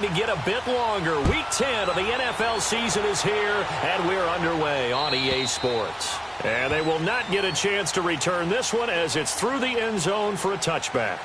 To get a bit longer. Week 10 of the NFL season is here, and we're underway on EA Sports. And they will not get a chance to return this one as it's through the end zone for a touchback.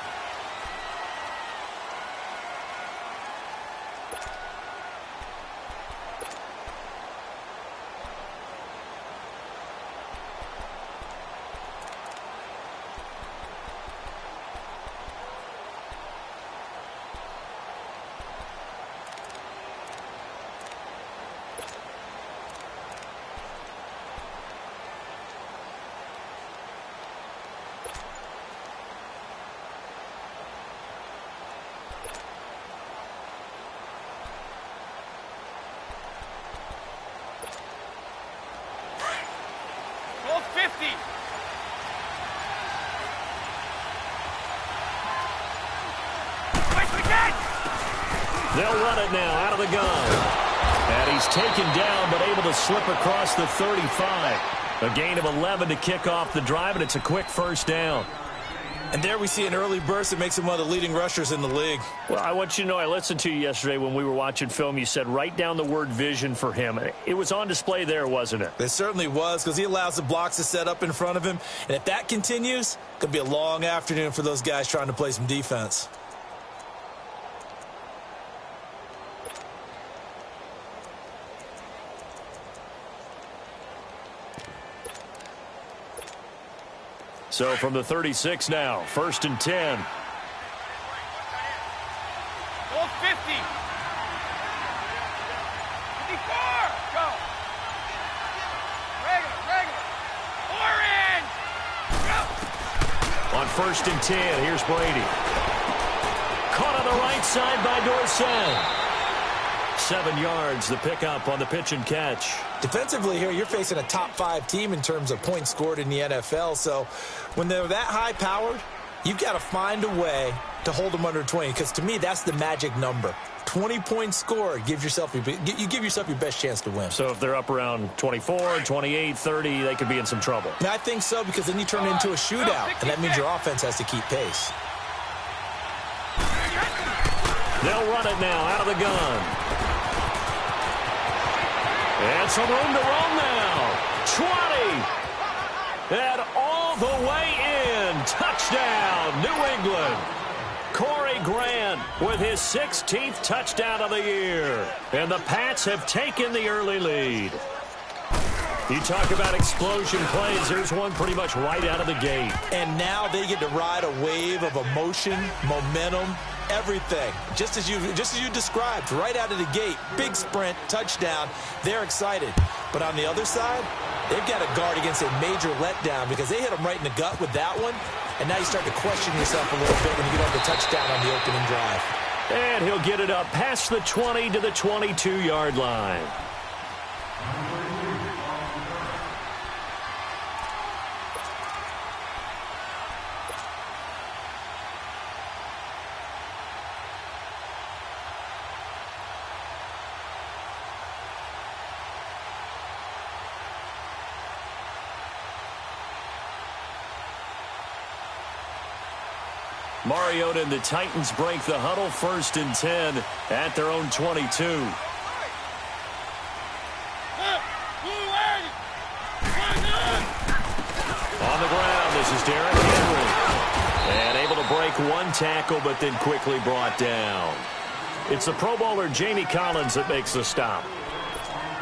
They'll run it now out of the gun. And he's taken down but able to slip across the 35. A gain of 11 to kick off the drive, and it's a quick first down. And there we see an early burst that makes him one of the leading rushers in the league. Well, I want you to know, I listened to you yesterday when we were watching film. You said write down the word vision for him. It was on display there, wasn't it? It certainly was, because he allows the blocks to set up in front of him. And if that continues, it could be a long afternoon for those guys trying to play some defense. So from the 36 now, 1st and 10. All 50. 54. Go. Regular. Orange. Go. On 1st and 10, here's Brady. Caught on the right side by Dorsett. 7 yards, the pickup on the pitch and catch. Defensively here, you're facing a top-5 team in terms of points scored in the NFL. So when they're that high-powered, you've got to find a way to hold them under 20. Because to me, that's the magic number. 20 points scored, you give yourself your best chance to win. So if they're up around 24, 28, 30, they could be in some trouble. And I think so, because then you turn it into a shootout, and that means your offense has to keep pace. They'll run it now out of the gun. And some room to roam now. 20. And all the way in. Touchdown, New England. Corey Grant with his 16th touchdown of the year. And the Pats have taken the early lead. You talk about explosion plays. There's one pretty much right out of the gate. And now they get to ride a wave of emotion, momentum, everything. Just as you described, right out of the gate, big sprint, touchdown. They're excited. But on the other side, they've got to guard against a major letdown because they hit them right in the gut with that one. And now you start to question yourself a little bit when you get over the touchdown on the opening drive. And he'll get it up past the 20 to the 22-yard line. Mariota and the Titans break the huddle, 1st and 10 at their own 22. On the ground, this is Derrick Henry. And able to break one tackle, but then quickly brought down. It's the Pro Bowler Jamie Collins that makes the stop.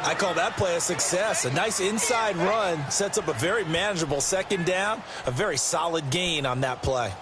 I call that play a success. A nice inside run sets up a very manageable 2nd down, a very solid gain on that play.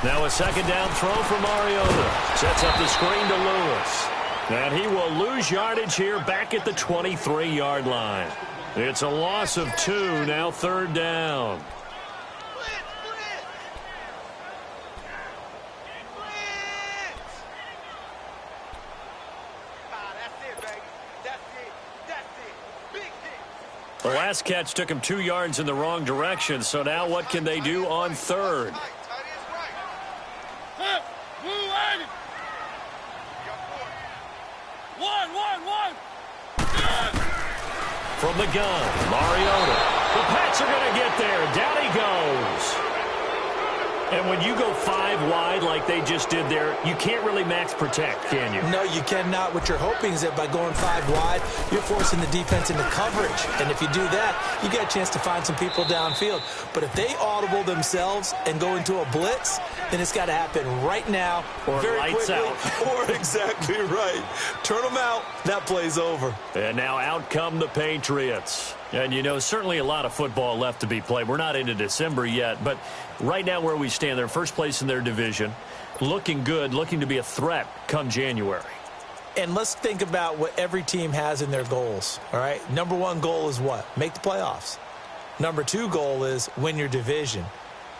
Now a 2nd down throw for Mariota. Sets up the screen to Lewis. And he will lose yardage here back at the 23-yard line. It's a loss of 2, now 3rd down. The last catch took him 2 yards in the wrong direction, so now what can they do on third? From the gun, Mariota. The Pats are going to get there. Down he goes. And when you go 5 wide like they just did there, you can't really max protect, can you? No, you cannot. What you're hoping is that by going 5 wide, you're forcing the defense into coverage. And if you do that, you get a chance to find some people downfield. But if they audible themselves and go into a blitz, then it's got to happen right now, or very lights quickly, out. or exactly right. Turn them out, that play's over. And now out come the Patriots. And, you know, certainly a lot of football left to be played. We're not into December yet, but right now where we stand, they're first place in their division, looking good, looking to be a threat come January. And let's think about what every team has in their goals, all right? Number 1 goal is what? Make the playoffs. Number 2 goal is win your division.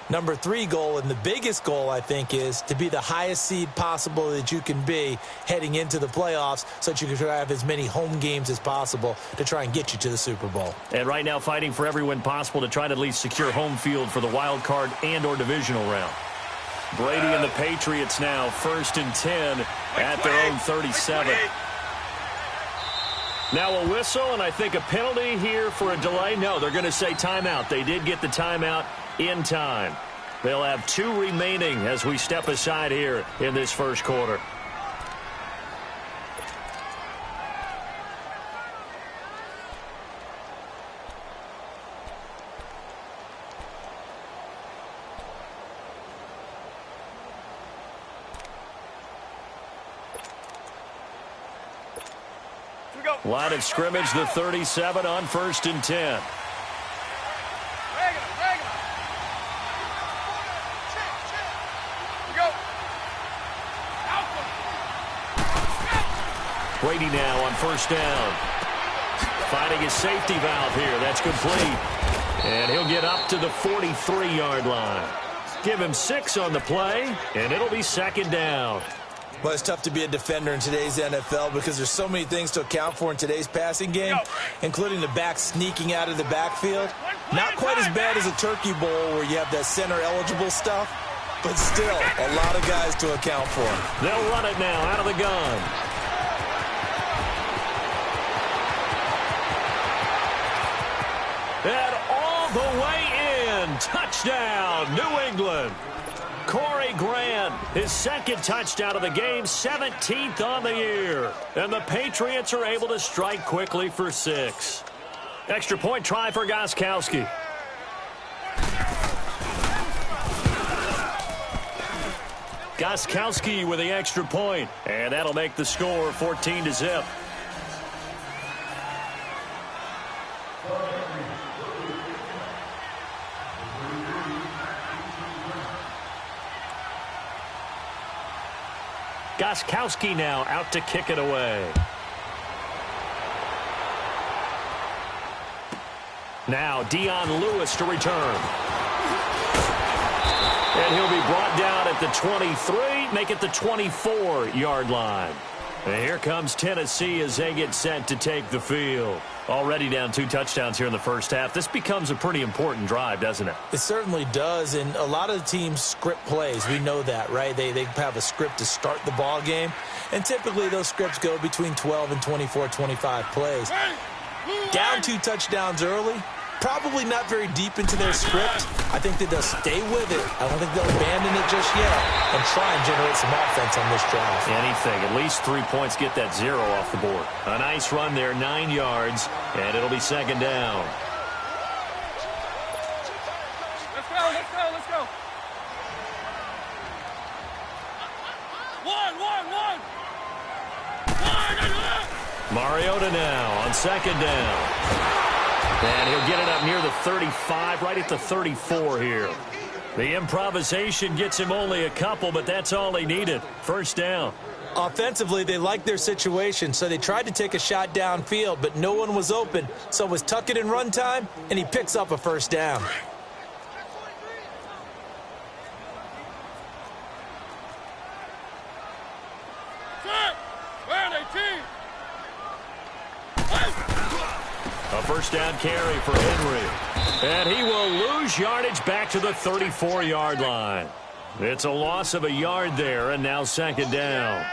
Number 3 goal, and the biggest goal, I think, is to be the highest seed possible that you can be heading into the playoffs so that you can try to have as many home games as possible to try and get you to the Super Bowl. And right now fighting for every win possible to try to at least secure home field for the wild card and or divisional round. Brady and the Patriots now 1st and 10 at their own 37. Now a whistle, and I think a penalty here for a delay. No, they're going to say timeout. They did get the timeout in time. They'll have 2 remaining as we step aside here in this first quarter. Line of scrimmage, the 37 on 1st and 10. Brady now on 1st down. Finding his safety valve here. That's complete. And he'll get up to the 43-yard line. Give him 6 on the play, and it'll be 2nd down. Well, it's tough to be a defender in today's NFL because there's so many things to account for in today's passing game, including the back sneaking out of the backfield. Not quite as bad as a turkey bowl where you have that center-eligible stuff, but still a lot of guys to account for. They'll run it now out of the gun. And all the way in. Touchdown, New England. Corey Grant, his 2nd touchdown of the game, 17th on the year. And the Patriots are able to strike quickly for 6. Extra point try for Gostkowski. Gostkowski with the extra point. And that'll make the score 14-0. Gostkowski now out to kick it away. Now Dion Lewis to return. And he'll be brought down at the 23, make it the 24-yard line. And here comes Tennessee as they get set to take the field. Already down 2 touchdowns here in the first half. This becomes a pretty important drive, doesn't it? It certainly does, and a lot of the teams script plays. We know that, right? They have a script to start the ball game, and typically those scripts go between 12 and 24, 25 plays. Down 2 touchdowns early, probably not very deep into their script. I think that they'll stay with it. I don't think they'll abandon it just yet and try and generate some offense on this drive. Anything. At least 3 points, get that 0 off the board. A nice run there, 9 yards, and it'll be 2nd down. Let's go, let's go, let's go. One. Mariota now on 2nd down. And he'll get it up near the 35, right at the 34 here. The improvisation gets him only a couple, but that's all he needed. 1st down. Offensively, they liked their situation, so they tried to take a shot downfield, but no one was open. So it was tuck it in run time, and he picks up a 1st down. A first down carry for Henry. And he will lose yardage back to the 34-yard line. It's a loss of a yard there, and now second down.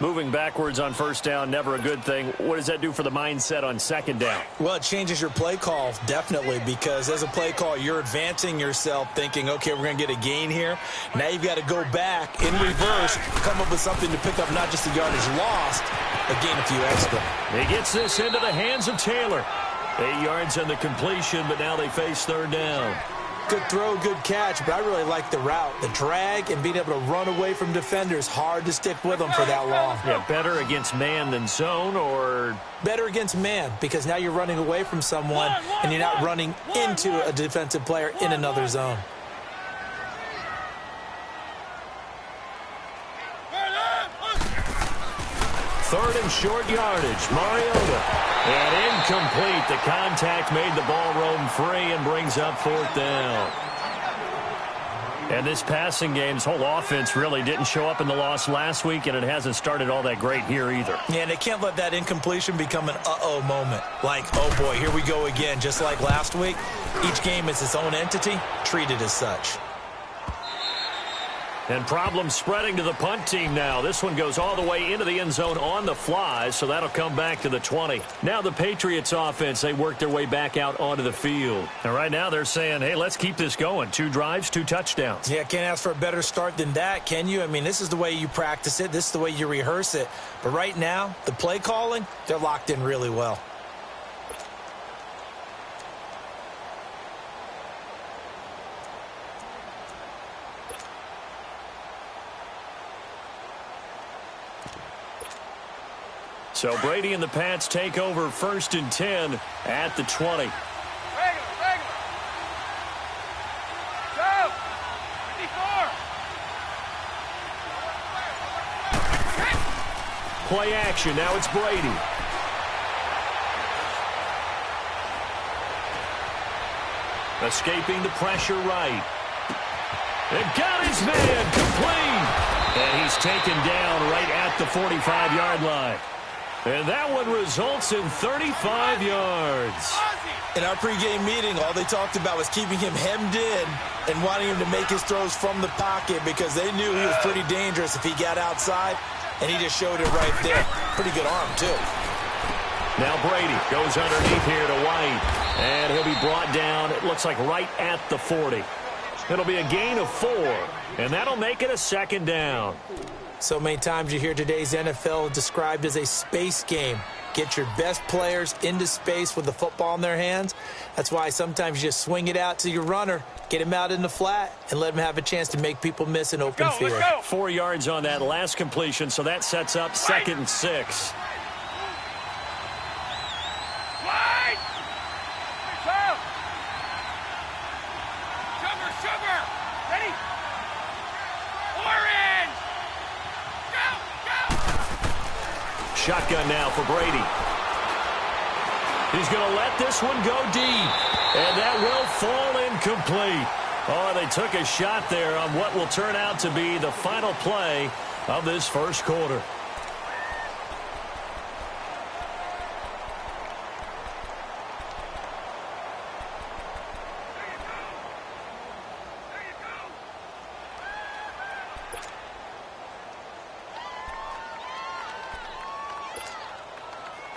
Moving backwards on first down, never a good thing. What does that do for the mindset on second down? Well, it changes your play call, definitely, because as a play call, you're advancing yourself thinking, okay, we're going to get a gain here. Now you've got to go back in reverse, come up with something to pick up not just the yardage lost, but gain a few extra. He gets this into the hands of Taylor. 8 yards on the completion, but now they face third down. Good throw, good catch, but I really like the route. The drag and being able to run away from defenders, hard to stick with them for that long. Yeah, better against man than zone, or? Better against man, because now you're running away from someone and you're not running into a defensive player in another zone. Third and short yardage, Mariota. And incomplete. The contact made the ball roam free and brings up fourth down. And this passing game's whole offense really didn't show up in the loss last week, and it hasn't started all that great here either. Yeah, and they can't let that incompletion become an uh-oh moment. Like, oh boy, here we go again, just like last week. Each game is its own entity, treated as such. And problems spreading to the punt team now. This one goes all the way into the end zone on the fly, so that'll come back to the 20. Now the Patriots offense, they work their way back out onto the field. And right now they're saying, hey, let's keep this going. 2 drives, 2 touchdowns. Yeah, can't ask for a better start than that, can you? I mean, this is the way you practice it. This is the way you rehearse it. But right now, the play calling, they're locked in really well. So Brady and the Pats take over first and 10 at the 20. Regular. Go. 54. Play action. Now it's Brady. Escaping the pressure right. And got his man complete. And he's taken down right at the 45-yard line. And that one results in 35 yards. In our pregame meeting, all they talked about was keeping him hemmed in and wanting him to make his throws from the pocket because they knew he was pretty dangerous if he got outside, and he just showed it right there. Pretty good arm, too. Now Brady goes underneath here to White, and he'll be brought down, it looks like right at the 40. It'll be a gain of 4, and that'll make it a second down. So many times you hear today's NFL described as a space game. Get your best players into space with the football in their hands. That's why sometimes you just swing it out to your runner, get him out in the flat, and let him have a chance to make people miss an open field. 4 yards on that last completion, so that sets up second and 6. Sugar. Ready? Orange. Go. Shotgun now for Brady. He's going to let this one go deep. And that will fall incomplete. Oh, they took a shot there on what will turn out to be the final play of this first quarter.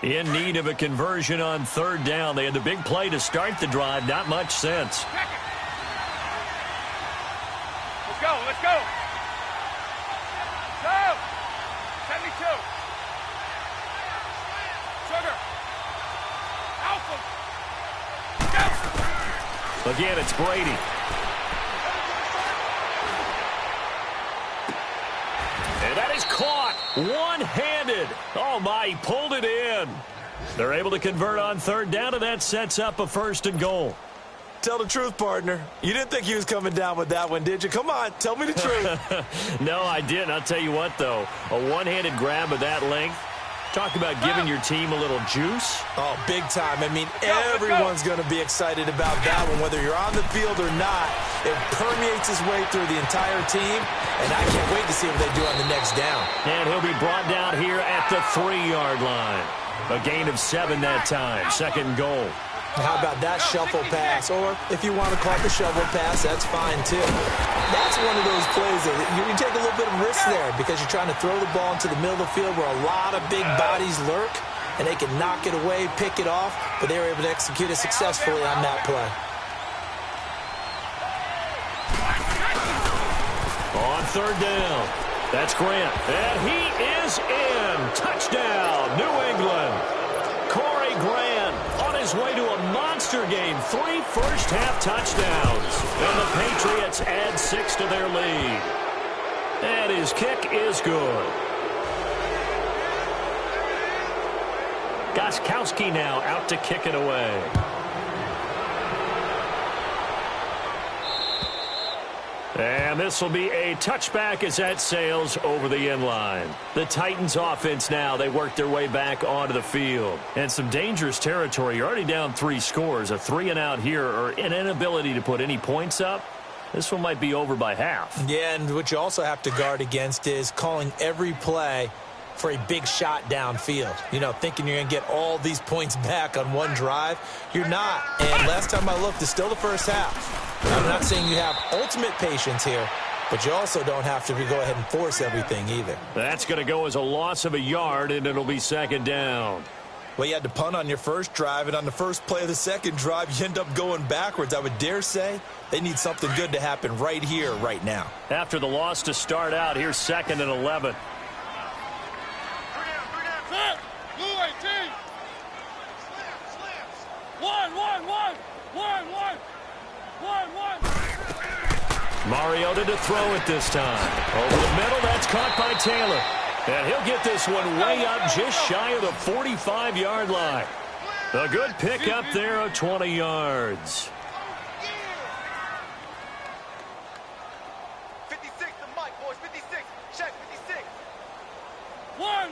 In need of a conversion on third down. They had the big play to start the drive. Not much sense. Let's go. Go. 72. Sugar. Alpha. Go. Again, it's Brady. And that is caught one-handed. Oh, my, he pulled it in. They're able to convert on third down, and that sets up a first and goal. Tell the truth, partner. You didn't think he was coming down with that one, did you? Come on, tell me the truth. No, I didn't. I'll tell you what, though. A one-handed grab of that length. Talk about giving your team a little juice. Oh, big time. I mean, everyone's going to be excited about that one, whether you're on the field or not. It permeates its way through the entire team, and I can't wait to see what they do on the next down. And he'll be brought down here at the 3-yard line. A gain of 7 that time. Second and goal. How about that shuffle pass? Or if you want to call it the shovel pass, that's fine too. That's one of those plays that you take a little bit of risk there because you're trying to throw the ball into the middle of the field where a lot of big bodies lurk, and they can knock it away, pick it off, but they were able to execute it successfully on that play. On third down, that's Grant, and he is in. Touchdown, New England. Corey Grant on his way to a monster game. 3 first-half touchdowns. And the Patriots add 6 to their lead. And his kick is good. Gostkowski now out to kick it away. And this will be a touchback as that sails over the end line. The Titans offense now, they work their way back onto the field. And some dangerous territory. You're already down 3 scores. A 3-and-out here or an inability to put any points up. This one might be over by half. Yeah, and what you also have to guard against is calling every play for a big shot downfield. You know, thinking you're going to get all these points back on one drive. You're not. And last time I looked, it's still the first half. I'm not saying you have ultimate patience here, but you also don't have to go ahead and force everything either. That's going to go as a loss of a yard, and it'll be second down. Well, you had to punt on your first drive, and on the first play of the second drive, you end up going backwards. I would dare say they need something good to happen right here, right now. After the loss to start out, here's 2nd and 11. Mariota to throw it this time. Over the middle, that's caught by Taylor. And he'll get this one way up just shy of the 45-yard line. A good pickup there of 20 yards. 56 to Mike, boys. 56. Check 56. 1.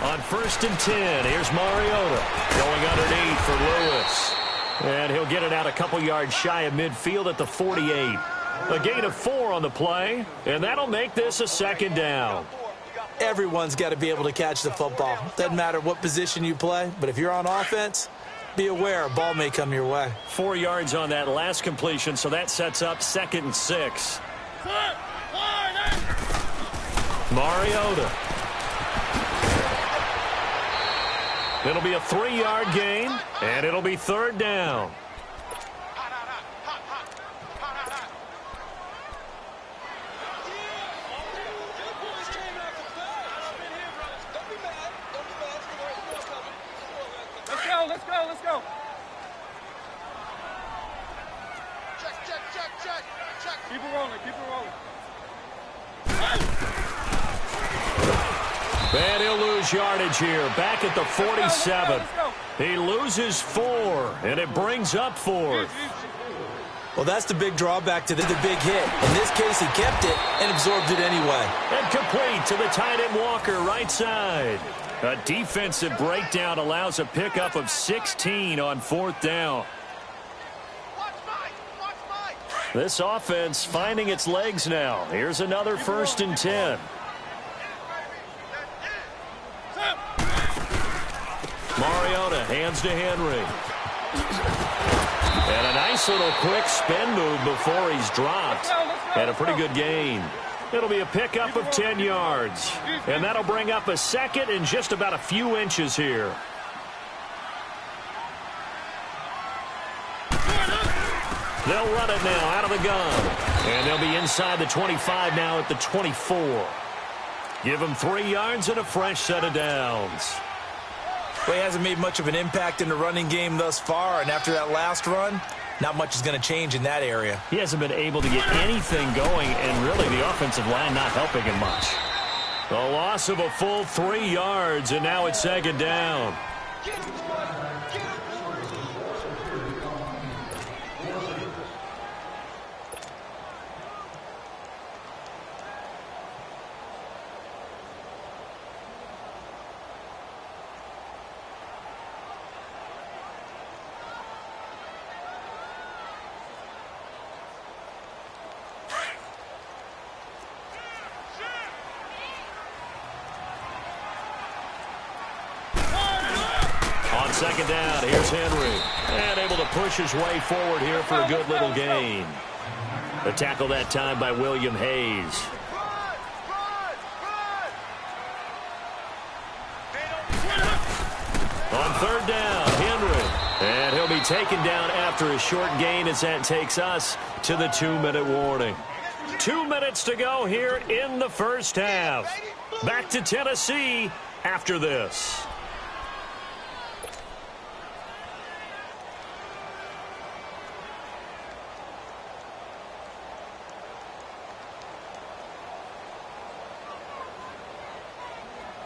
On 1st and 10, here's Mariota going underneath for Lewis. And he'll get it out a couple yards shy of midfield at the 48. A gain of 4 on the play, and that'll make this a second down. Everyone's got to be able to catch the football. Doesn't matter what position you play, but if you're on offense, be aware a ball may come your way. 4 yards on that last completion, so that sets up 2nd and 6. Mariota. It'll be a 3-yard gain, and it'll be 3rd down. Let's go. Check. Keep it rolling. And he'll lose yardage here, back at the 47. He loses 4, and it brings up 4th. Well, that's the big drawback to the big hit. In this case, he kept it and absorbed it anyway. And complete to the tight end Walker, right side. A defensive breakdown allows a pickup of 16 on 4th down. This offense finding its legs now. Here's another 1st and 10. Mariota hands to Henry. And a nice little quick spin move before he's dropped. And a pretty good gain. It'll be a pickup of 10 yards. And that'll bring up a 2nd and just about a few inches here. They'll run it now out of the gun. And they'll be inside the 25 now at the 24. Give them 3 yards and a fresh set of downs. Well, he hasn't made much of an impact in the running game thus far, and after that last run, not much is going to change in that area. He hasn't been able to get anything going, and really the offensive line not helping him much. A loss of a full 3 yards, and now it's 2nd down. second down, here's Henry. And able to push his way forward here for a good little gain. The tackle that time by William Hayes. On third down, Henry. And he'll be taken down after a short gain as that takes us to the 2-minute warning. 2 minutes to go here in the first half. Back to Tennessee after this.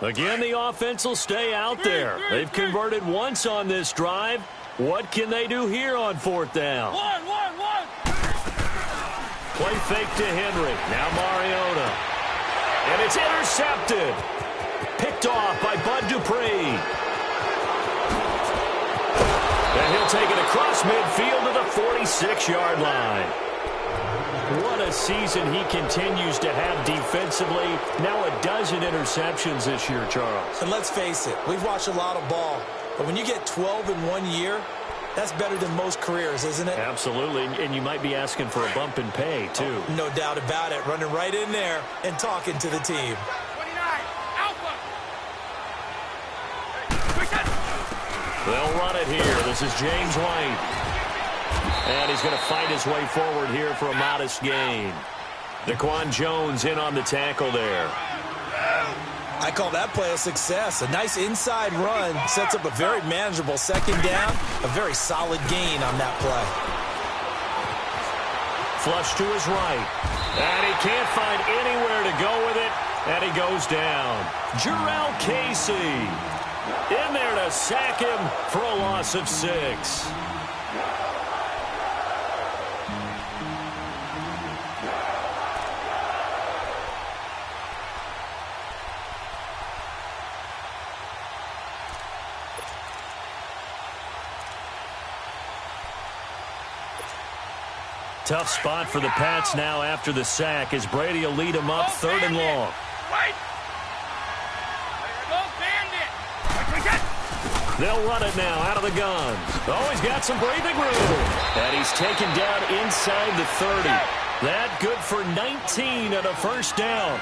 Again, the offense will stay out there. They've converted once on this drive. What can they do here on fourth down? Play fake to Henry. Now Mariota. And it's intercepted. Picked off by Bud Dupree. And he'll take it across midfield to the 46-yard line. What a season he continues to have defensively. Now a dozen interceptions this year, Charles. And let's face it, we've watched a lot of ball. But when you get 12 in 1 year, that's better than most careers, isn't it? Absolutely, and you might be asking for a bump in pay, too. Oh, no doubt about it. Running right in there and talking to the team. 29, Alpha. They'll run it here. This is James White. And he's going to fight his way forward here for a modest gain. Daquan Jones in on the tackle there. I call that play a success. A nice inside run sets up a very manageable second down. A very solid gain on that play. Flush to his right. And he can't find anywhere to go with it. And he goes down. Jarrell Casey in there to sack him for a loss of 6. Tough spot for the Pats now after the sack as Brady will lead them up third and long. They'll run it now out of the gun. Oh, he's got some breathing room. And he's taken down inside the 30. That good for 19 and a first down.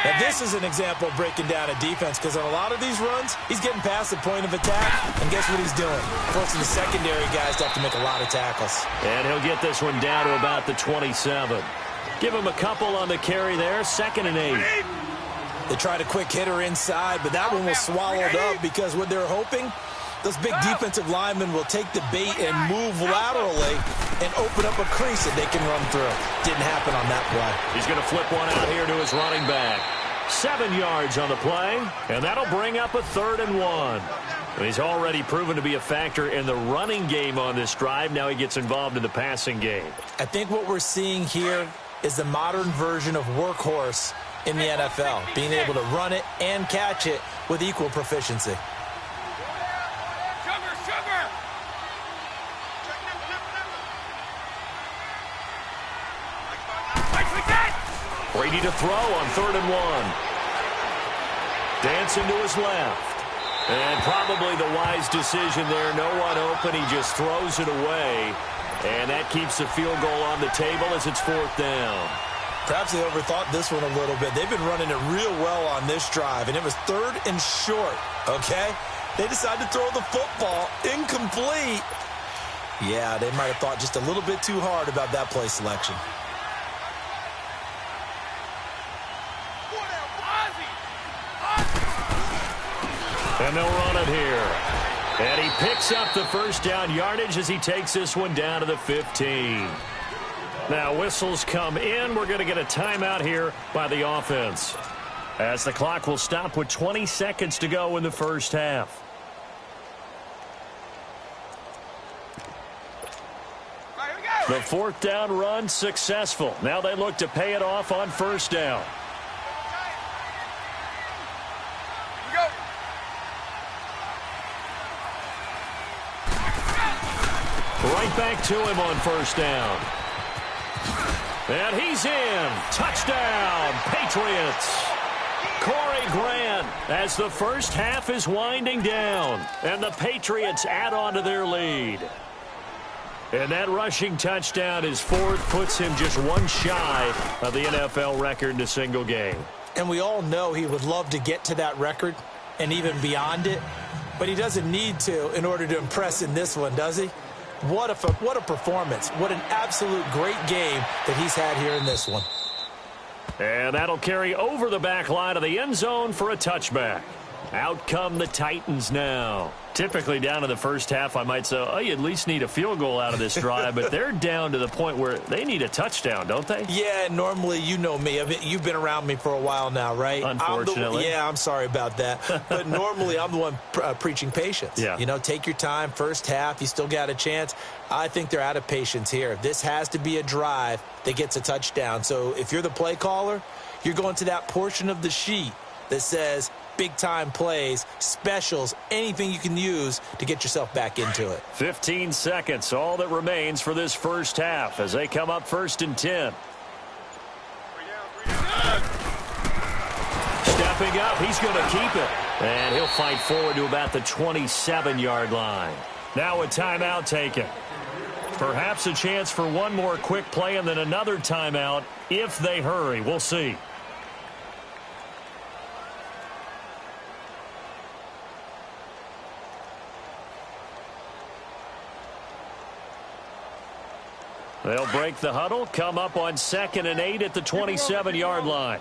Now, this is an example of breaking down a defense because on a lot of these runs, he's getting past the point of attack, and guess what he's doing? Forcing the secondary guys to have to make a lot of tackles. And he'll get this one down to about the 27. Give him a couple on the carry there, 2nd and 8. They tried a quick hitter inside, but that one was swallowed up because what they're hoping, those big defensive linemen will take the bait and move laterally and open up a crease that they can run through. Didn't happen on that play. He's going to flip one out here to his running back. 7 yards on the play, and that'll bring up a 3rd and 1. He's already proven to be a factor in the running game on this drive. Now he gets involved in the passing game. I think what we're seeing here is the modern version of workhorse in the NFL, being able to run it and catch it with equal proficiency. Brady to throw on 3rd and 1. Dancing to his left. And probably the wise decision there. No one open. He just throws it away. And that keeps the field goal on the table as it's 4th down. Perhaps they overthought this one a little bit. They've been running it real well on this drive, and it was 3rd and short, okay? They decided to throw the football incomplete. Yeah, they might have thought just a little bit too hard about that play selection. And they'll run it here. And he picks up the first down yardage as he takes this one down to the 15. Now whistles come in. We're going to get a timeout here by the offense, as the clock will stop with 20 seconds to go in the first half. The 4th down run successful. Now they look to pay it off on 1st down. Right back to him on 1st down. And he's in. Touchdown, Patriots. Corey Grant as the first half is winding down, and the Patriots add on to their lead. And that rushing touchdown, his fourth, puts him just one shy of the NFL record in a single game. And we all know he would love to get to that record and even beyond it, but he doesn't need to in order to impress in this one, does he? What a performance. What an absolute great game that he's had here in this one. And that'll carry over the back line of the end zone for a touchback. Out come the Titans now. Typically down in the first half, I might say, oh, you at least need a field goal out of this drive, but they're down to the point where they need a touchdown, don't they? Yeah, normally, you know me. You've been around me for a while now, right? Unfortunately. I'm sorry about that. But normally, I'm the one preaching patience. Yeah. You know, take your time. First half, you still got a chance. I think they're out of patience here. This has to be a drive that gets a touchdown. So if you're the play caller, you're going to that portion of the sheet that says big-time plays, specials, anything you can use to get yourself back into it. 15 seconds, all that remains for this first half as they come up 1st and 10. Stepping up, he's going to keep it. And he'll fight forward to about the 27-yard line. Now a timeout taken. Perhaps a chance for one more quick play and then another timeout if they hurry. We'll see. They'll break the huddle, come up on 2nd and 8 at the 27-yard line.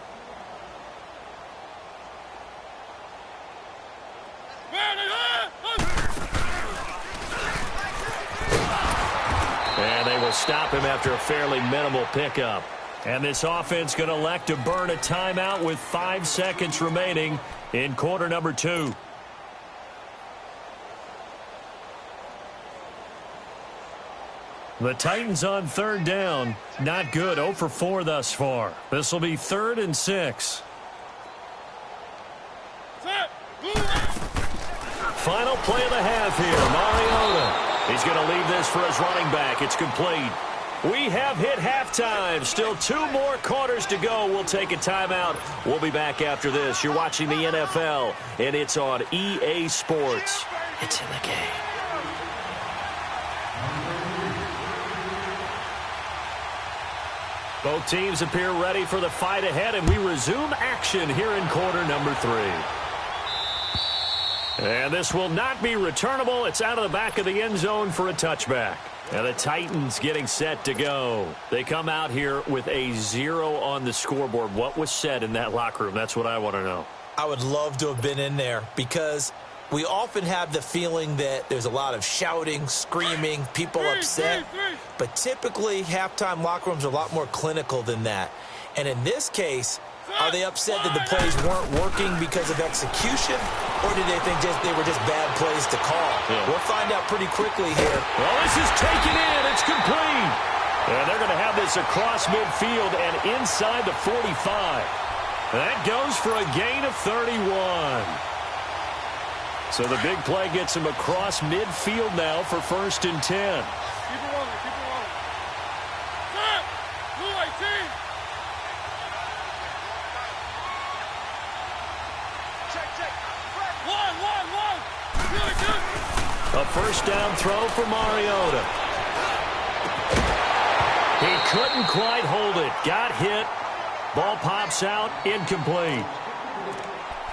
And they will stop him after a fairly minimal pickup. And this offense going to elect to burn a timeout with 5 seconds remaining in quarter number 2. The Titans on 3rd down. Not good. 0 for 4 thus far. This will be 3rd and 6. Final play of the half here. Mariota. He's going to leave this for his running back. It's complete. We have hit halftime. Still 2 more quarters to go. We'll take a timeout. We'll be back after this. You're watching the NFL, and it's on EA Sports. It's in the game. Both teams appear ready for the fight ahead, and we resume action here in quarter number 3. And this will not be returnable. It's out of the back of the end zone for a touchback. And the Titans getting set to go. They come out here with a 0 on the scoreboard. What was said in that locker room? That's what I want to know. I would love to have been in there because we often have the feeling that there's a lot of shouting, screaming, people upset. But typically, halftime locker rooms are a lot more clinical than that. And in this case, are they upset that the plays weren't working because of execution? Or did they think they were just bad plays to call? Yeah. We'll find out pretty quickly here. Well, this is taken in. It's complete. And they're going to have this across midfield and inside the 45. That goes for a gain of 31. So the big play gets him across midfield now for 1st and 10. Keep it rolling, keep it rolling. Set! Blue 18! Check. One. Really good. A 1st down throw for Mariota. He couldn't quite hold it. Got hit. Ball pops out. Incomplete.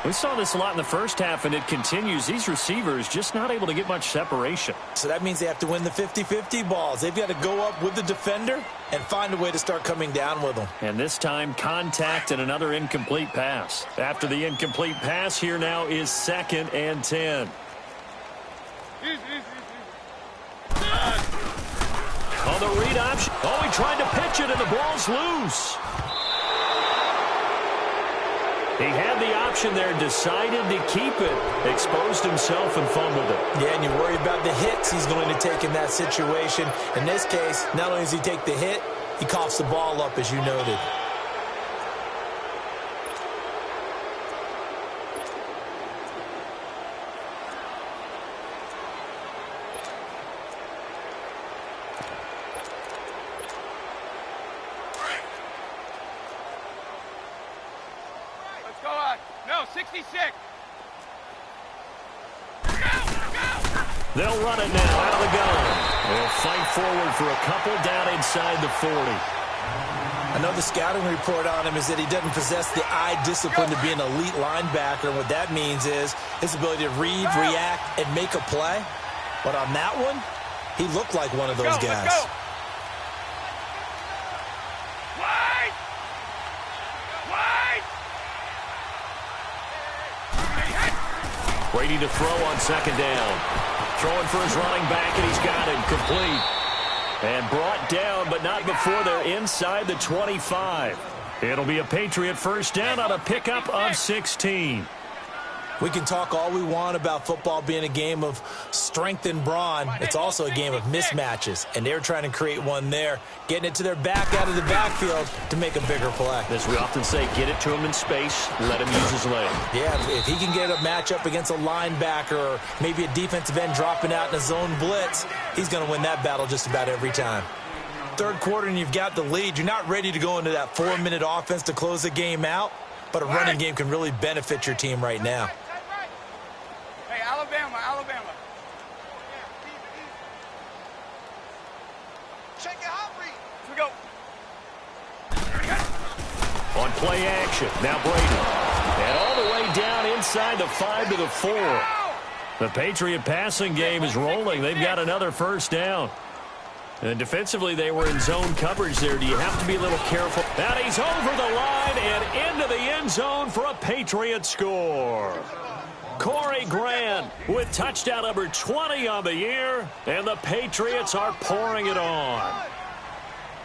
We saw this a lot in the first half, and it continues. These receivers just not able to get much separation. So that means they have to win the 50-50 balls. They've got to go up with the defender and find a way to start coming down with them. And this time, contact and another incomplete pass. After the incomplete pass, here now is 2nd and 10. Easy. On the read option. Oh, he tried to pitch it, and the ball's loose. He had the option there, decided to keep it, exposed himself and fumbled it. Yeah, and you worry about the hits he's going to take in that situation. In this case, not only does he take the hit, he coughs the ball up, as you noted. go. 66. They'll run it now out of the gun. They'll fight forward for a couple down inside the 40. I know the scouting report on him is that he doesn't possess the eye discipline to be an elite linebacker. And what that means is his ability to read, react, and make a play. But on that one, he looked like one of those guys. Let's go. Wide. Wide. Brady to throw on second down. Throwing for his running back, and he's got it complete. And brought down, but not before they're inside the 25. It'll be a Patriot first down on a pickup of 16. We can talk all we want about football being a game of strength and brawn. It's also a game of mismatches, and they're trying to create one there, getting it to their back out of the backfield to make a bigger play. As we often say, get it to him in space, let him use his leg. Yeah, if he can get a matchup against a linebacker or maybe a defensive end dropping out in a zone blitz, he's going to win that battle just about every time. Third quarter and you've got the lead. You're not ready to go into that 4-minute offense to close the game out, but a running game can really benefit your team right now. Hey, Alabama. Check it out, Reed. Here we go. On play action, now Brady. And all the way down inside the 5 to the 4. The Patriot passing game is rolling. They've got another first down. And defensively, they were in zone coverage there. Do you have to be a little careful? And he's over the line and into the end zone for a Patriot score. Corey Grant with touchdown number 20 on the year, and the Patriots are pouring it on.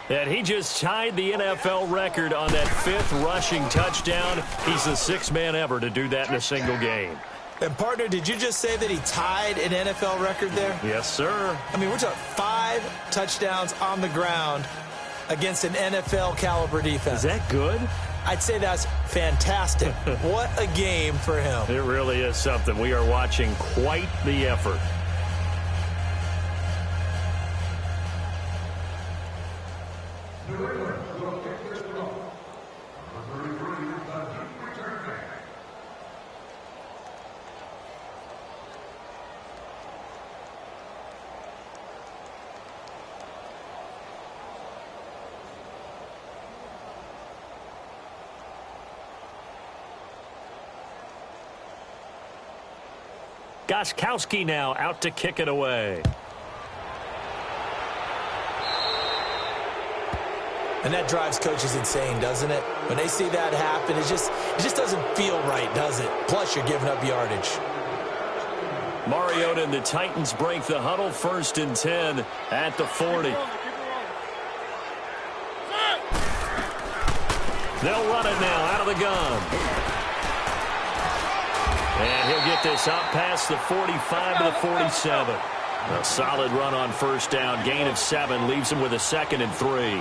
And he just tied the NFL record on that 5th rushing touchdown. He's the 6th man ever to do that in a single game. And, partner, did you just say that he tied an NFL record there? Yes, sir. I mean, we're talking 5 touchdowns on the ground against an NFL-caliber defense. Is that good? I'd say that's fantastic. What a game for him. It really is something. We are watching quite the effort. Gostkowski now out to kick it away. And that drives coaches insane, doesn't it? When they see that happen, it just doesn't feel right, does it? Plus, you're giving up yardage. Mariota and the Titans break the huddle, 1st and 10 at the 40. They'll run it now out of the gun. And he'll get this up past the 45 to the 47. A solid run on first down. Gain of 7 leaves him with a 2nd and 3.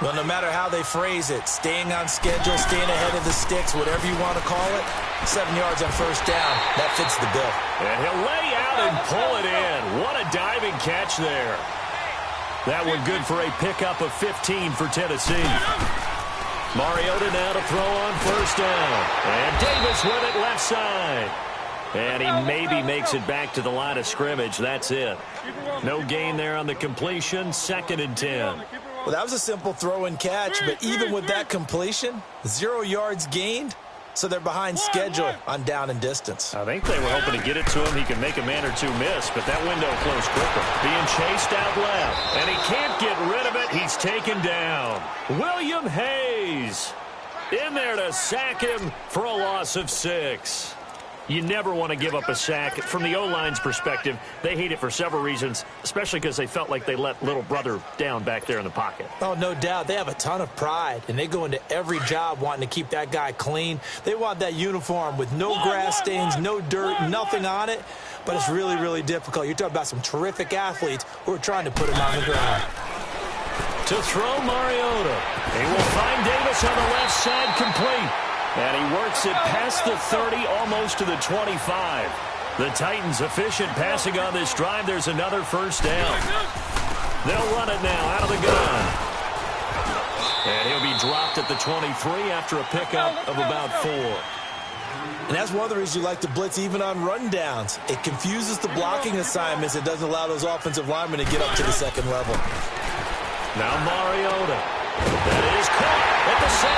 Well, no matter how they phrase it, staying on schedule, staying ahead of the sticks, whatever you want to call it, 7 yards on first down, that fits the bill. And he'll lay out and pull it in. What a diving catch there. That one good for a pickup of 15 for Tennessee. Mariota now to throw on first down. And Davis with it left side. And he maybe makes it back to the line of scrimmage. That's it. No gain there on the completion. 2nd and 10. Well, that was a simple throw and catch, but even with that completion, 0 yards gained, so they're behind schedule on down and distance. I think they were hoping to get it to him. He could make a man or two miss, but that window closed quicker. Being chased out left, and he can't get rid of it. He's taken down. William Hayes in there to sack him for a loss of 6. You never want to give up a sack. From the O-line's perspective, they hate it for several reasons, especially because they felt like they let little brother down back there in the pocket. Oh, no doubt. They have a ton of pride, and they go into every job wanting to keep that guy clean. They want that uniform with no grass stains, no dirt, nothing on it, but it's really, really difficult. You're talking about some terrific athletes who are trying to put him on the ground. To throw Mariota. He will find Davis on the left side complete. And he works it past the 30, almost to the 25. The Titans efficient passing on this drive. There's another first down. They'll run it now out of the gun. And he'll be dropped at the 23 after a pickup of about 4. And that's one of the reasons you like to blitz even on rundowns. It confuses the blocking assignments. It doesn't allow those offensive linemen to get up to the second level. Now Mariota. That is caught at the 7.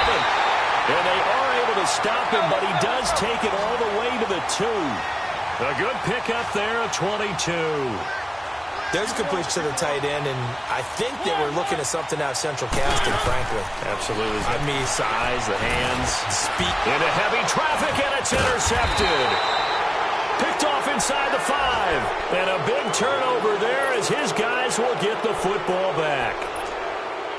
And they are able to stop him, but he does take it all the way to the 2. A good pickup there at 22. There's a completion to the tight end, and I think they were looking at something out of central casting, frankly. Absolutely. I mean, size, the hands. Speed. Into heavy traffic, and it's intercepted. Picked off inside the 5. And a big turnover there as his guys will get the football back.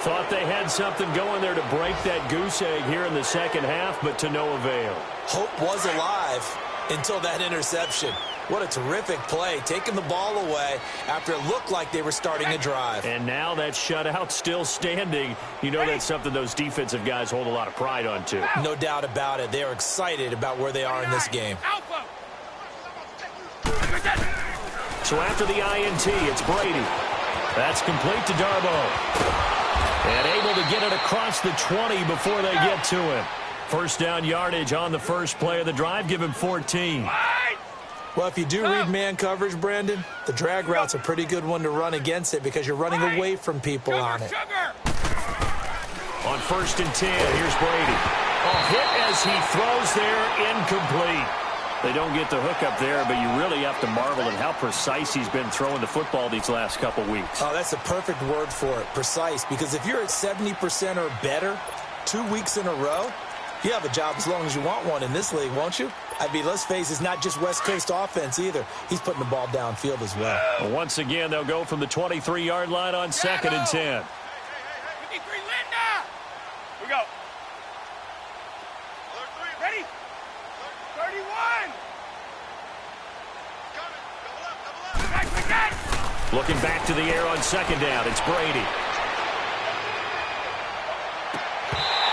Thought they had something going there to break that goose egg here in the second half, but to no avail. Hope was alive until that interception. What a terrific play, taking the ball away after it looked like they were starting a drive. And now that shutout still standing. You know that's something those defensive guys hold a lot of pride on, too. No doubt about it. They are excited about where they are in this game. So after the INT, it's Brady. That's complete to Darboh. And able to get it across the 20 before they get to him. First down yardage on the first play of the drive. Give him 14. Well, if you do read man coverage, Brandon, the drag route's a pretty good one to run against it because you're running away from people on it. On 1st and 10, here's Brady. A hit as he throws there, incomplete. They don't get the hook up there, but you really have to marvel at how precise he's been throwing the football these last couple weeks. Oh, that's the perfect word for it, precise, because if you're at 70% or better 2 weeks in a row, you have a job as long as you want one in this league, won't you? I mean, let's face it, it's not just West Coast offense either. He's putting the ball downfield as well. Once again, they'll go from the 23-yard line on 2nd and 10. 53, Linda! We go. Ready? 31! Looking back to the air on 2nd down, it's Brady.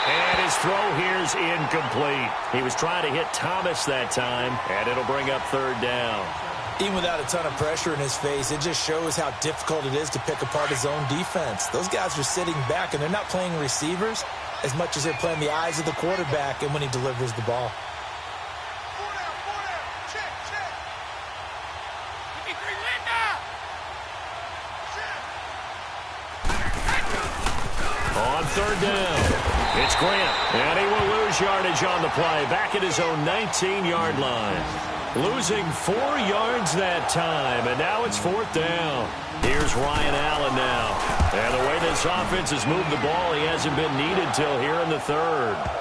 And his throw here's incomplete. He was trying to hit Thomas that time, and it'll bring up 3rd down. Even without a ton of pressure in his face, it just shows how difficult it is to pick apart his own defense. Those guys are sitting back, and they're not playing receivers as much as they're playing the eyes of the quarterback and when he delivers the ball. On 3rd down, it's Grant, and he will lose yardage on the play, back at his own 19-yard line. Losing 4 yards that time, and now it's 4th down. Here's Ryan Allen now. And the way this offense has moved the ball, he hasn't been needed till here in the 3rd.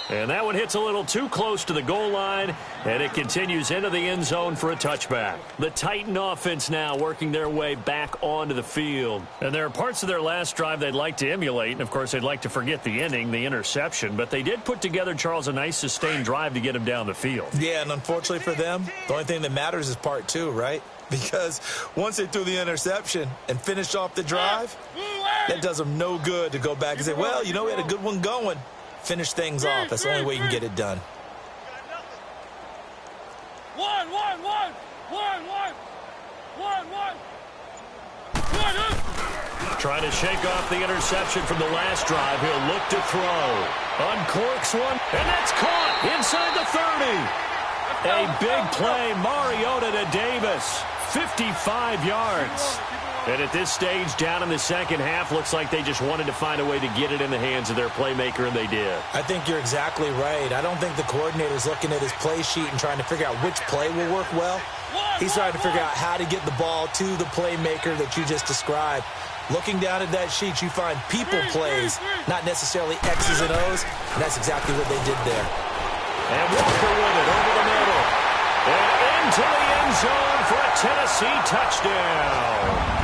And that one hits a little too close to the goal line, and it continues into the end zone for a touchback. The Titan offense now working their way back onto the field. And there are parts of their last drive they'd like to emulate, and of course they'd like to forget the ending, the interception, but they did put together, Charles, a nice sustained drive to get him down the field. Yeah, and unfortunately for them, the only thing that matters is part 2, right? Because once they threw the interception and finished off the drive, that does them no good to go back and say, well, you know, we had a good one going. Finish things off. That's the only way you can get it done. Trying to shake off the interception from the last drive. He'll look to throw. Uncorks one, and that's caught inside the 30. A big play, Mariota to Davis. 55 yards. And at this stage, down in the second half, looks like they just wanted to find a way to get it in the hands of their playmaker, and they did. I think you're exactly right. I don't think the coordinator's looking at his play sheet and trying to figure out which play will work well. He's trying to figure out how to get the ball to the playmaker that you just described. Looking down at that sheet, you find people plays, not necessarily X's and O's, and that's exactly what they did there. And Walker with it over the middle. And into the end zone for a Tennessee touchdown.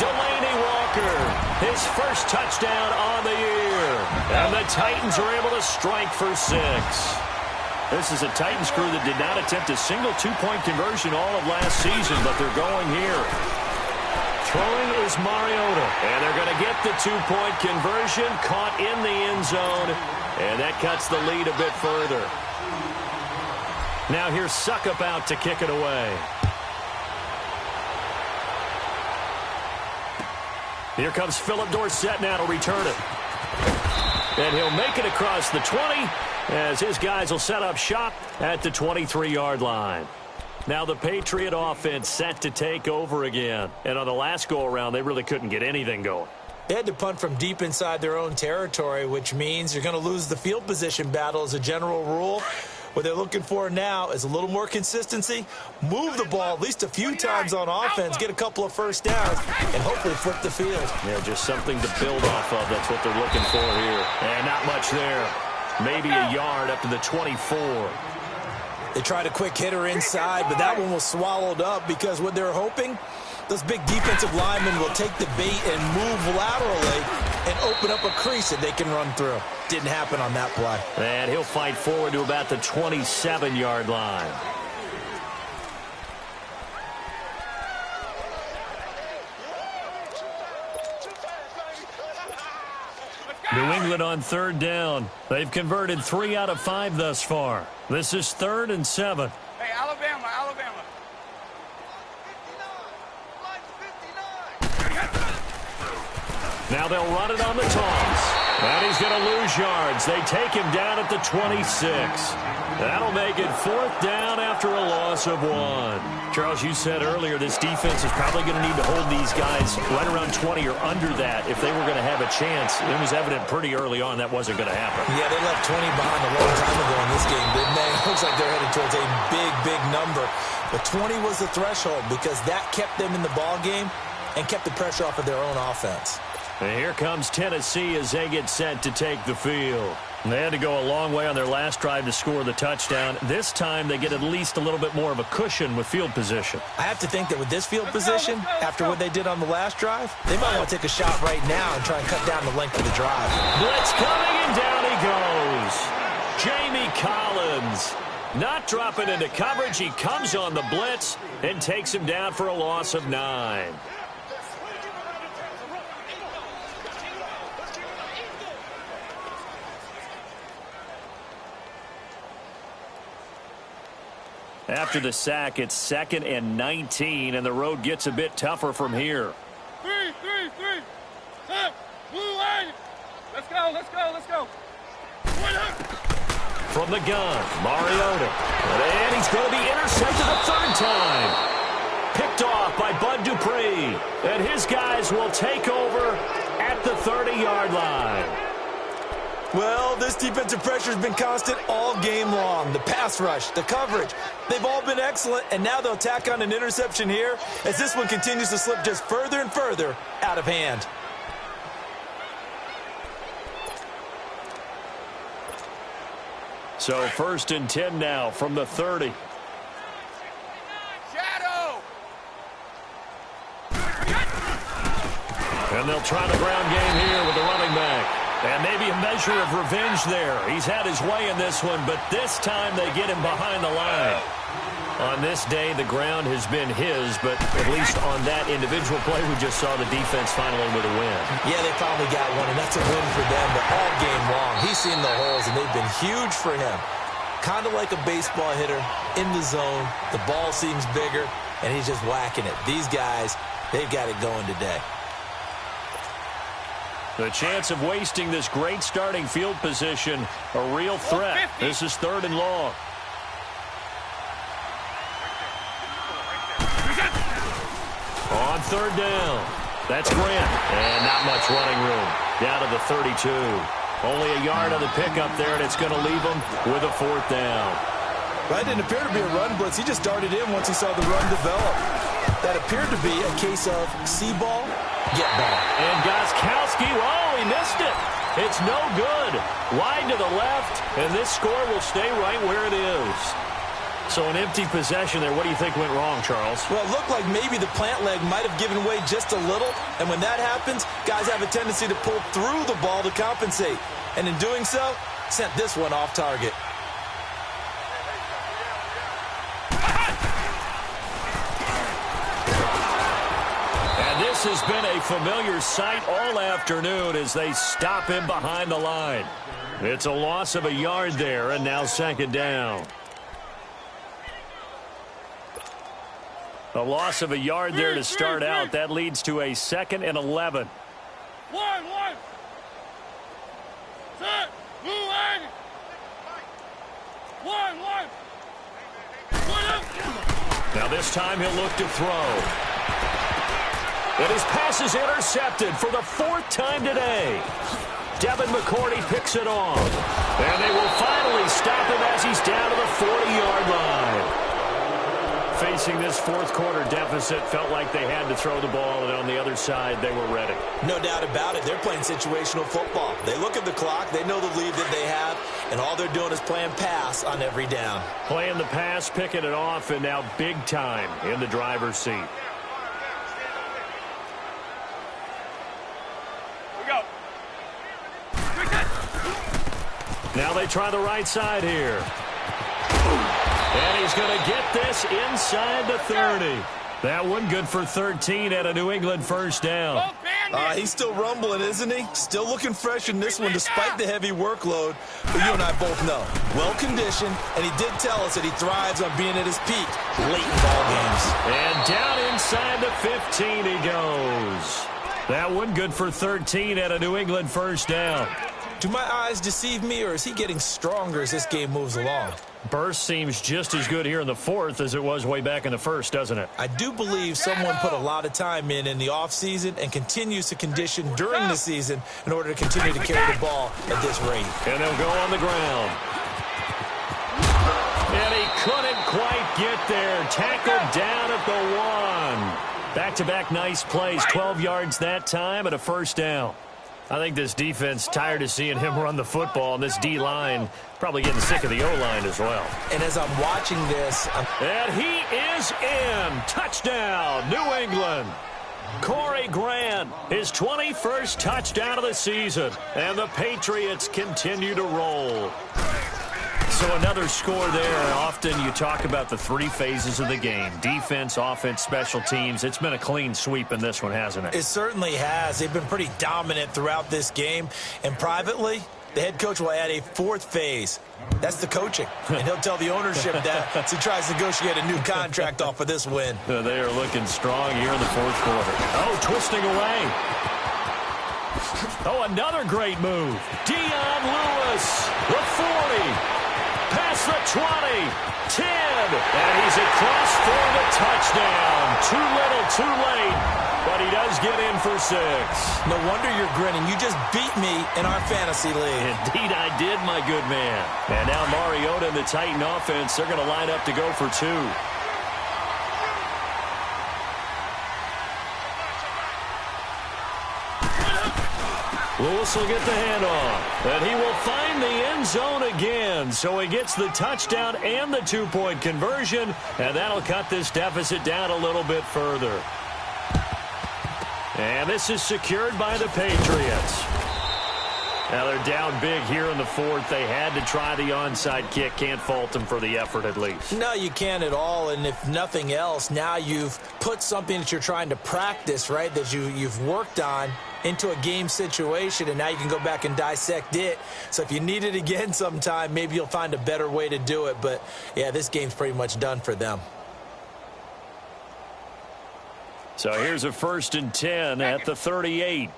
Delaney Walker, his first touchdown on the year. And the Titans are able to strike for 6. This is a Titans crew that did not attempt a single two-point conversion all of last season, but they're going here. Throwing is Mariota, and they're going to get the two-point conversion, caught in the end zone, and that cuts the lead a bit further. Now here's Suckup out to kick it away. Here comes Philip Dorsett now to return it. And he'll make it across the 20 as his guys will set up shop at the 23-yard line. Now the Patriot offense set to take over again. And on the last go-around, they really couldn't get anything going. They had to punt from deep inside their own territory, which means you're going to lose the field position battle as a general rule. What they're looking for now is a little more consistency, move the ball at least a few times on offense, get a couple of first downs, and hopefully flip the field. Yeah, just something to build off of. That's what they're looking for here. And not much there. Maybe a yard up to the 24. They tried a quick hitter inside, but that one was swallowed up because what they're hoping, those big defensive linemen will take the bait and move laterally and open up a crease that they can run through. Didn't happen on that play. And he'll fight forward to about the 27-yard line. New England on third down. They've converted 3 out of 5 thus far. This is 3rd and 7. Hey, Alabama. Now they'll run it on the toss. And he's going to lose yards. They take him down at the 26. That'll make it 4th down after a loss of 1. Charles, you said earlier this defense is probably going to need to hold these guys right around 20 or under that if they were going to have a chance. It was evident pretty early on that wasn't going to happen. Yeah, they left 20 behind a long time ago in this game, didn't they? It looks like they're headed towards a big number. But 20 was the threshold because that kept them in the ball game and kept the pressure off of their own offense. And here comes Tennessee as they get set to take the field. They had to go a long way on their last drive to score the touchdown. This time they get at least a little bit more of a cushion with field position. I have to think that with this field position, after what they did on the last drive, they might want to take a shot right now and try and cut down the length of the drive. Blitz coming, and down he goes. Jamie Collins not dropping into coverage. He comes on the blitz and takes him down for a loss of 9. After the sack, it's 2nd and 19, and the road gets a bit tougher from here. 3. Set. Blue line. Let's go. From the gun, Mariota. And he's going to be intercepted a 3rd time. Picked off by Bud Dupree. And his guys will take over at the 30-yard line. Well, this defensive pressure has been constant all game long. The pass rush, the coverage, they've all been excellent, and now they'll tack on an interception here as this one continues to slip just further and further out of hand. So 1st and 10 now from the 30. Shadow. And they'll try the ground game here with the running back. And maybe a measure of revenge there. He's had his way in this one, but this time they get him behind the line. On this day, the ground has been his, but at least on that individual play, we just saw the defense finally with a win. Yeah, they finally got one, and that's a win for them, but all game long, he's seen the holes, and they've been huge for him. Kind of like a baseball hitter in the zone. The ball seems bigger, and he's just whacking it. These guys, they've got it going today. The chance of wasting this great starting field position, a real threat. This is 3rd and long. On 3rd down, that's Grant. And not much running room. Down to the 32. Only a yard on the pickup there, and it's going to leave him with a 4th down. That didn't appear to be a run blitz. He just darted in once he saw the run develop. That appeared to be a case of see ball, get ball. And Gostkowski, oh, he missed it. It's no good. Wide to the left, and this score will stay right where it is. So an empty possession there. What do you think went wrong, Charles? Well, it looked like maybe the plant leg might have given way just a little, and when that happens, guys have a tendency to pull through the ball to compensate. And in doing so, sent this one off target. This has been a familiar sight all afternoon as they stop him behind the line. It's a loss of a yard there, and now 2nd down. A loss of a yard there to start out. That leads to a 2nd and 11. One. Set. Blue egg. One. Now this time he'll look to throw. And his pass is intercepted for the 4th time today. Devin McCourty picks it off. And they will finally stop him as he's down to the 40-yard line. Facing this 4th quarter deficit, felt like they had to throw the ball, and on the other side, they were ready. No doubt about it. They're playing situational football. They look at the clock. They know the lead that they have, and all they're doing is playing pass on every down. Playing the pass, picking it off, and now big time in the driver's seat. Now they try the right side here. And he's going to get this inside the 30. That one good for 13 at a New England first down. He's still rumbling, isn't he? Still looking fresh in this one despite the heavy workload. But you and I both know, well-conditioned, and he did tell us that he thrives on being at his peak late in ball games. And down inside the 15 he goes. That one good for 13 at a New England first down. Do my eyes deceive me, or is he getting stronger as this game moves along? Burst seems just as good here in the 4th as it was way back in the 1st, doesn't it? I do believe someone put a lot of time in the offseason and continues to condition during the season in order to continue to carry the ball at this rate. And they'll go on the ground. And he couldn't quite get there. Tackled down at the 1. Back-to-back nice plays, 12 yards that time and a first down. I think this defense tired of seeing him run the football, and this D-line probably getting sick of the O-line as well. And as I'm watching this... And he is in. Touchdown, New England. Corey Grant, his 21st touchdown of the season. And the Patriots continue to roll. So another score there. Often you talk about the 3 phases of the game. Defense, offense, special teams. It's been a clean sweep in this one, hasn't it? It certainly has. They've been pretty dominant throughout this game. And privately, the head coach will add a 4th phase. That's the coaching. And he'll tell the ownership that as he tries to negotiate a new contract off of this win. They are looking strong here in the 4th quarter. Oh, twisting away. Oh, another great move. Dion Lewis, the 40. Past the 20, 10, and he's across for the touchdown. Too little, too late, but he does get in for 6. No wonder you're grinning. You just beat me in our fantasy league. Indeed I did, my good man. And now Mariota and the Titan offense, they're going to line up to go for 2. Lewis will get the handoff, and he will find the end zone again. So he gets the touchdown and the 2-point conversion, and that'll cut this deficit down a little bit further. And this is secured by the Patriots. Now they're down big here in the 4th. They had to try the onside kick. Can't fault them for the effort at least. No, you can't at all. And if nothing else, now you've put something that you're trying to practice, right, that you've worked on into a game situation, and now you can go back and dissect it. So if you need it again sometime, maybe you'll find a better way to do it. But, yeah, this game's pretty much done for them. So here's a 1st and 10 at the 38.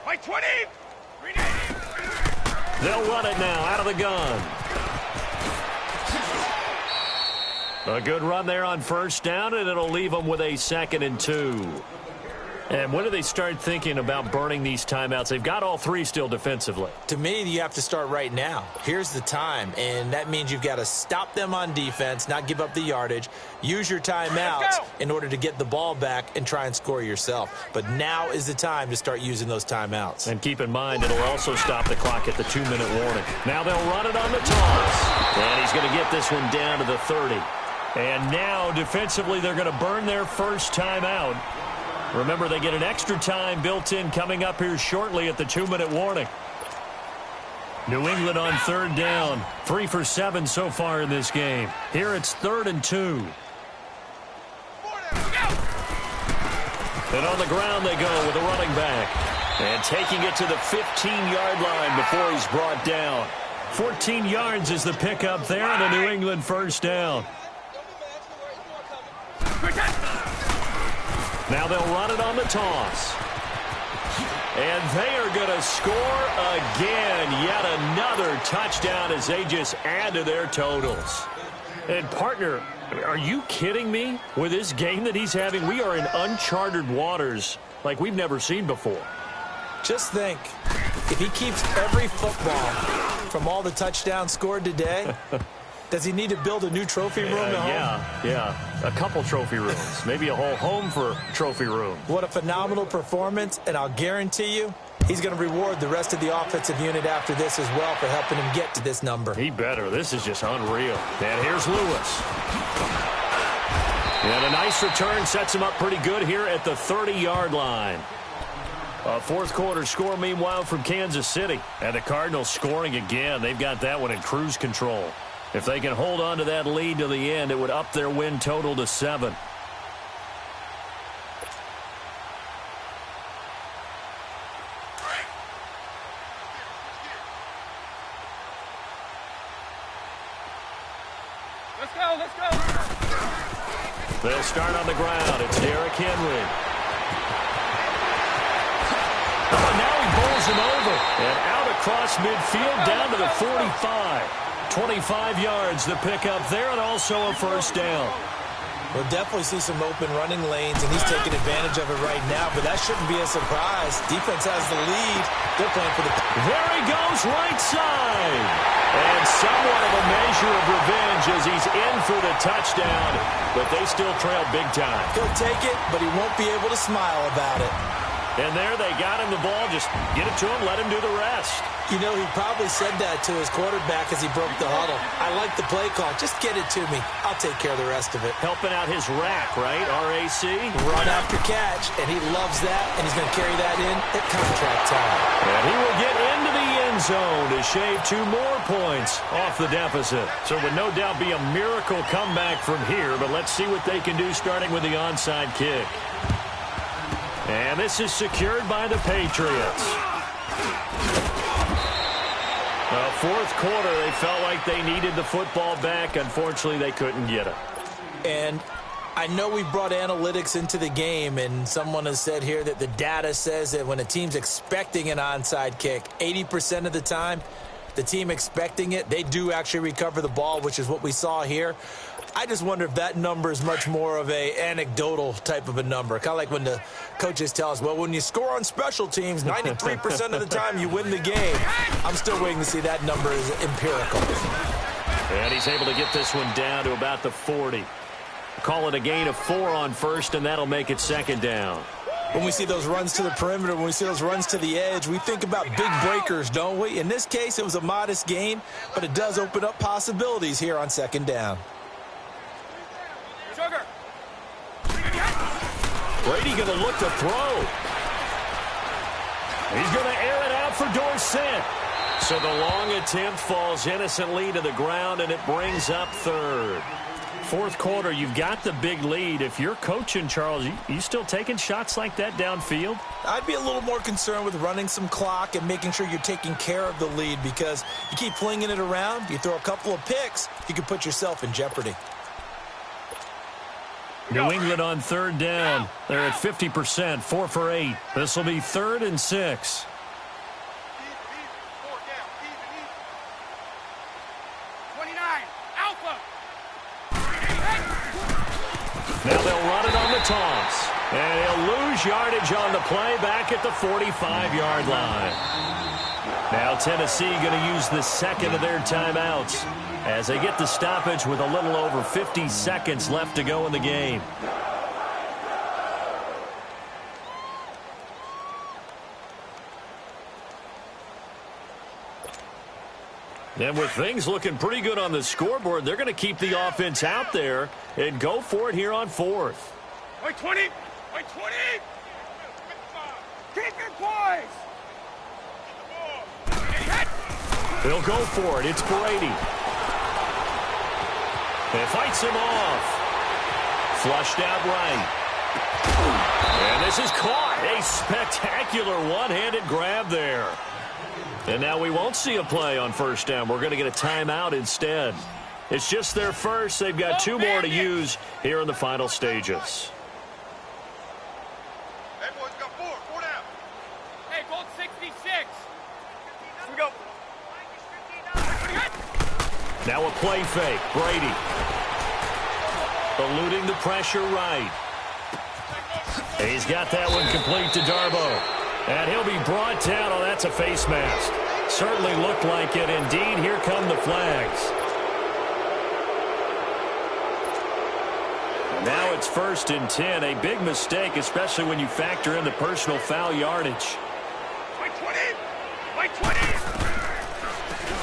Mike 20. They'll run it now out of the gun. A good run there on 1st down, and it'll leave them with a 2nd and 2. And when do they start thinking about burning these timeouts? They've got all 3 still defensively. To me, you have to start right now. Here's the time, and that means you've got to stop them on defense, not give up the yardage, use your timeouts in order to get the ball back and try and score yourself. But now is the time to start using those timeouts. And keep in mind, it'll also stop the clock at the 2-minute warning. Now they'll run it on the toss. And he's going to get this one down to the 30. And now, defensively, they're going to burn their first timeout. Remember, they get an extra time built in coming up here shortly at the 2-minute warning. New England on 3rd down. 3 for 7 so far in this game. Here it's 3rd and 2. And on the ground they go with a running back. And taking it to the 15-yard line before he's brought down. 14 yards is the pickup there on a New England first down. Now they'll run it on the toss. And they are going to score again. Yet another touchdown as they just add to their totals. And, partner, are you kidding me? With this game that he's having, we are in uncharted waters like we've never seen before. Just think, if he keeps every football from all the touchdowns scored today, does he need to build a new trophy room at home? Yeah. A couple trophy rooms. Maybe a whole home for trophy room. What a phenomenal performance, and I'll guarantee you he's going to reward the rest of the offensive unit after this as well for helping him get to this number. He better. This is just unreal. And here's Lewis. And a nice return sets him up pretty good here at the 30-yard line. A fourth quarter score, meanwhile, from Kansas City. And the Cardinals scoring again. They've got that one in cruise control. If they can hold on to that lead to the end, it would up their win total to 7. Let's go, let's go. They'll start on the ground. It's Derrick Henry. Oh, now he bowls him over. And out across midfield down to the 45. 25 yards the pickup there, and also a first down. We'll definitely see some open running lanes, and he's taking advantage of it right now, but that shouldn't be a surprise. Defense has the lead. They're playing for the... There he goes, right side. And somewhat of a measure of revenge as he's in for the touchdown, but they still trail big time. He'll take it, but he won't be able to smile about it. And there they got him the ball. Just get it to him, let him do the rest. You know, he probably said that to his quarterback as he broke the huddle. I like the play call. Just get it to me. I'll take care of the rest of it. Helping out his rack, right? RAC? Run after catch, and he loves that, and he's going to carry that in at contract time. And he will get into the end zone to shave 2 more points off the deficit. So it would no doubt be a miracle comeback from here, but let's see what they can do starting with the onside kick. And this is secured by the Patriots. Fourth quarter, they felt like they needed the football back. Unfortunately, they couldn't get it. And I know we brought analytics into the game, and someone has said here that the data says that when a team's expecting an onside kick, 80% of the time, the team expecting it, they do actually recover the ball, which is what we saw here. I just wonder if that number is much more of a anecdotal type of a number. Kind of like when the coaches tell us, well, when you score on special teams, 93% of the time you win the game. I'm still waiting to see that number is empirical. And he's able to get this one down to about the 40. Call it a gain of 4 on first, and that'll make it second down. When we see those runs to the perimeter, when we see those runs to the edge, we think about big breakers, don't we? In this case, it was a modest gain, but it does open up possibilities here on second down. Brady going to look to throw. He's going to air it out for Dorsett. So the long attempt falls innocently to the ground, and it brings up third. Fourth quarter, you've got the big lead. If you're coaching, Charles, you still taking shots like that downfield? I'd be a little more concerned with running some clock and making sure you're taking care of the lead, because you keep flinging it around, you throw a couple of picks, you can put yourself in jeopardy. New England on third down. They're at 50%, 4 for 8. This will be 3rd and 6. Now they'll run it on the toss. And he'll lose yardage on the play back at the 45-yard line. Now Tennessee going to use the second of their timeouts as they get the stoppage with a little over 50 seconds left to go in the game. And with things looking pretty good on the scoreboard, they're going to keep the offense out there and go for it here on 4th. Wait, 20! Wait, 20! Keep it, boys! They'll go for it. It's Brady. It fights him off. Flushed out right. And this is caught. A spectacular one-handed grab there. And now we won't see a play on first down. We're going to get a timeout instead. It's just their first. They've got 2 more to use here in the final stages. Hey, boys, got 4 down. Hey, Now a play fake. Brady. Eluding the pressure right. He's got that one complete to Darboh. And he'll be brought down. Oh, that's a face mask. Certainly looked like it. Indeed, here come the flags. Now it's 1st and 10. A big mistake, especially when you factor in the personal foul yardage. Wait 20! Wait 20!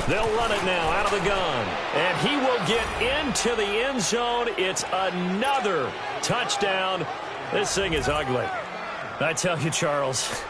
They'll run it now out of the gun. And he will get into the end zone. It's another touchdown. This thing is ugly. I tell you, Charles,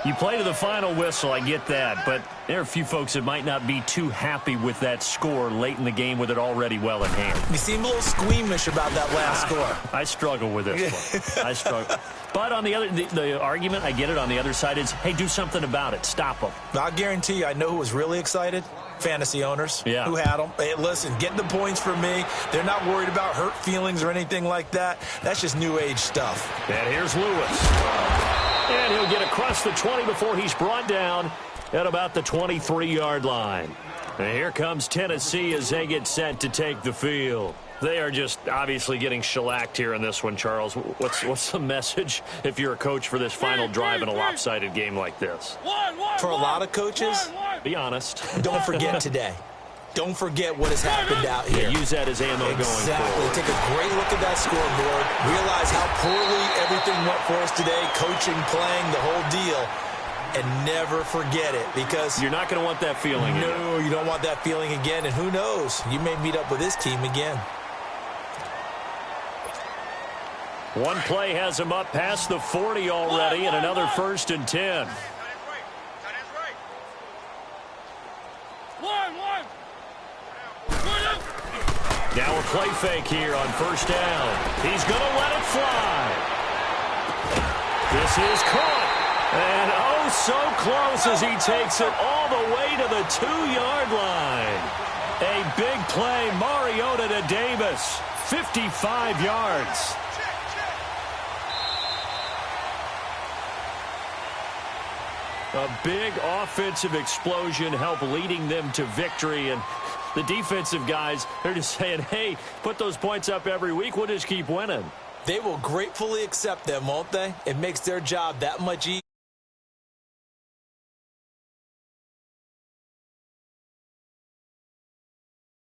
you play to the final whistle, I get that. But there are a few folks that might not be too happy with that score late in the game with it already well in hand. You seem a little squeamish about that last score. I struggle with this one. I struggle. But on the other, the argument, I get it, on the other side is, hey, do something about it. Stop them. I'll guarantee you, I know who was really excited. Fantasy owners who had them. Hey, listen, get the points for me. They're not worried about hurt feelings or anything like that. That's just new age stuff. And here's Lewis. And he'll get across the 20 before he's brought down at about the 23-yard line. And here comes Tennessee as they get set to take the field. They are just obviously getting shellacked here in this one, Charles. What's the message if you're a coach for this final drive in a lopsided game like this? For a lot of coaches, be honest. Don't forget today. Don't forget what has happened out here. Yeah, use that as ammo going forward. Take a great look at that scoreboard. Realize how poorly everything went for us today. Coaching, playing, the whole deal. And never forget it, because you're not going to want that feeling again. No, you don't want that feeling again. And who knows? You may meet up with this team again. One play has him up past the 40 already, and another 1st and 10. Now a play fake here on 1st down. He's going to let it fly. This is caught. And oh, so close as he takes it all the way to the 2-yard line. A big play, Mariota to Davis. 55 yards. A big offensive explosion helped leading them to victory. And the defensive guys, they're just saying, hey, put those points up every week. We'll just keep winning. They will gratefully accept them, won't they? It makes their job that much easier.